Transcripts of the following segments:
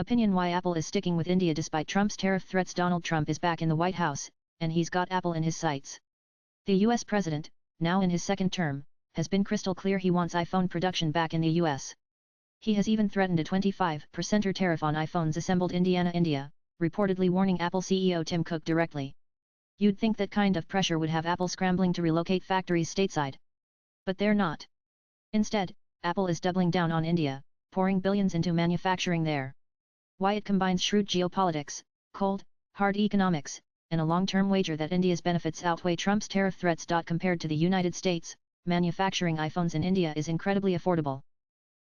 Opinion: why Apple is sticking with India despite Trump's tariff threats. Donald Trump is back in the White House, and he's got Apple in his sights. The US president, now in his second term, has been crystal clear he wants iPhone production back in the US. He has even threatened a 25% tariff on iPhones assembled in India, reportedly warning Apple CEO Tim Cook directly. You'd think that kind of pressure would have Apple scrambling to relocate factories stateside. But they're not. Instead, Apple is doubling down on India, pouring billions into manufacturing there. Why? It combines shrewd geopolitics, cold, hard economics, and a long-term wager that India's benefits outweigh Trump's tariff threats. Compared to the United States, manufacturing iPhones in India is incredibly affordable.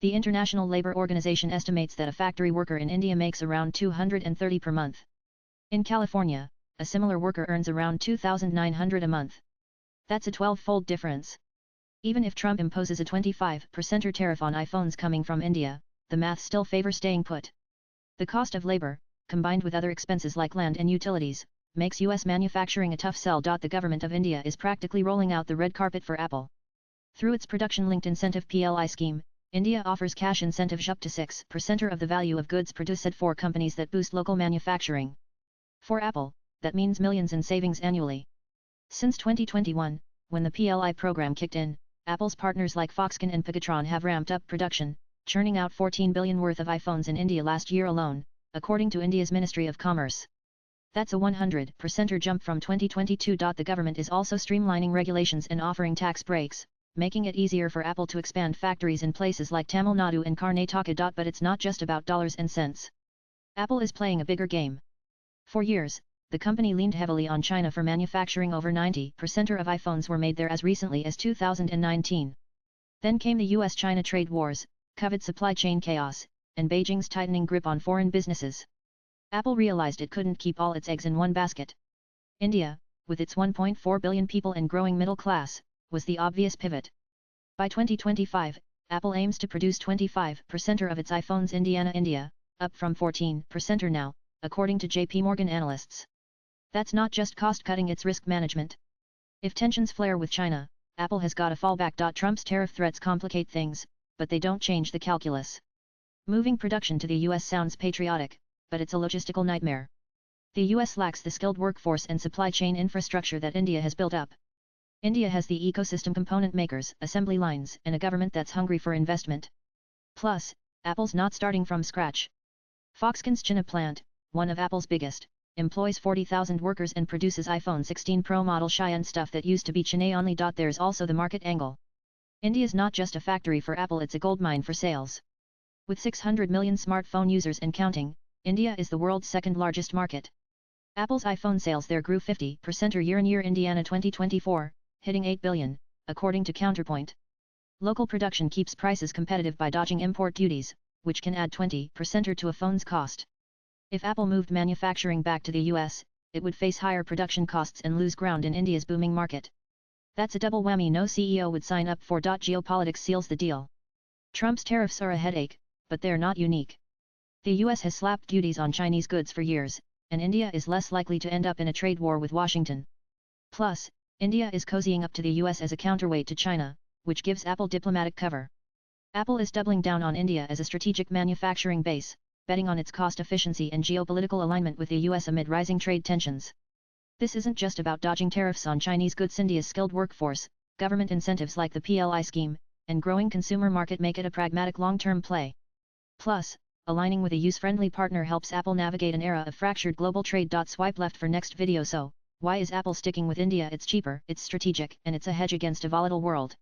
The International Labour Organization estimates that a factory worker in India makes around $230 per month. In California, a similar worker earns around $2,900 a month. That's a 12-fold difference. Even if Trump imposes a 25% tariff on iPhones coming from India, the math still favors staying put. The cost of labor, combined with other expenses like land and utilities, makes US manufacturing a tough sell. The government of India is practically rolling out the red carpet for Apple. Through its production-linked incentive PLI scheme, India offers cash incentives up to 6% of the value of goods produced for companies that boost local manufacturing. For Apple, that means millions in savings annually. Since 2021, when the PLI program kicked in, Apple's partners like Foxconn and Pegatron have ramped up production, churning out 14 billion worth of iPhones in India last year alone, according to India's Ministry of Commerce. That's a 100% jump from 2022. The government is also streamlining regulations and offering tax breaks, making it easier for Apple to expand factories in places like Tamil Nadu and Karnataka. But it's not just about dollars and cents. Apple is playing a bigger game. For years, the company leaned heavily on China for manufacturing. Over 90% of iPhones were made there as recently as 2019. Then came the US-China trade wars, COVID supply chain chaos, and Beijing's tightening grip on foreign businesses. Apple realized it couldn't keep all its eggs in one basket. India, with its 1.4 billion people and growing middle class, was the obvious pivot. By 2025, Apple aims to produce 25% of its iPhones in India, up from 14% now, according to JP Morgan analysts. That's not just cost-cutting, it's risk management. If tensions flare with China, Apple has got a fallback. Trump's tariff threats complicate things, but they don't change the calculus. Moving production to the US sounds patriotic, but it's a logistical nightmare. The US lacks the skilled workforce and supply chain infrastructure that India has built up. India has the ecosystem, component makers, assembly lines, and a government that's hungry for investment. Plus, Apple's not starting from scratch. Foxconn's China plant, one of Apple's biggest, employs 40,000 workers and produces iPhone 16 Pro model Cheyenne stuff that used to be Chennai only. There's also the market angle. India's not just a factory for Apple, it's a goldmine for sales. With 600 million smartphone users and counting, India is the world's second largest market. Apple's iPhone sales there grew 50% year-on-year in 2024, hitting 8 billion, according to Counterpoint. Local production keeps prices competitive by dodging import duties, which can add 20% to a phone's cost. If Apple moved manufacturing back to the US, it would face higher production costs and lose ground in India's booming market. That's a double whammy no CEO would sign up for. Geopolitics seals the deal. Trump's tariffs are a headache, but they're not unique. The US has slapped duties on Chinese goods for years, and India is less likely to end up in a trade war with Washington. Plus, India is cozying up to the US as a counterweight to China, which gives Apple diplomatic cover. Apple is doubling down on India as a strategic manufacturing base, betting on its cost efficiency and geopolitical alignment with the US amid rising trade tensions. This isn't just about dodging tariffs on Chinese goods. India's skilled workforce, government incentives like the PLI scheme, and growing consumer market make it a pragmatic long-term play. Plus, aligning with a use-friendly partner helps Apple navigate an era of fractured global trade. Swipe left for next video. So, why is Apple sticking with India? It's cheaper, it's strategic, and it's a hedge against a volatile world.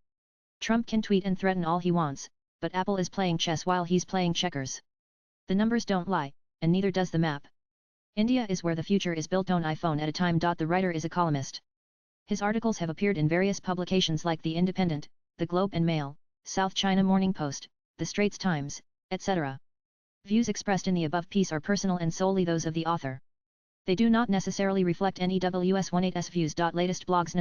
Trump can tweet and threaten all he wants, but Apple is playing chess while he's playing checkers. The numbers don't lie, and neither does the map. India is where the future is built. On iPhone at a time. The writer is a columnist. His articles have appeared in various publications like The Independent, The Globe and Mail, South China Morning Post, The Straits Times, etc. Views expressed in the above piece are personal and solely those of the author. They do not necessarily reflect NEWS18's views. Latest blogs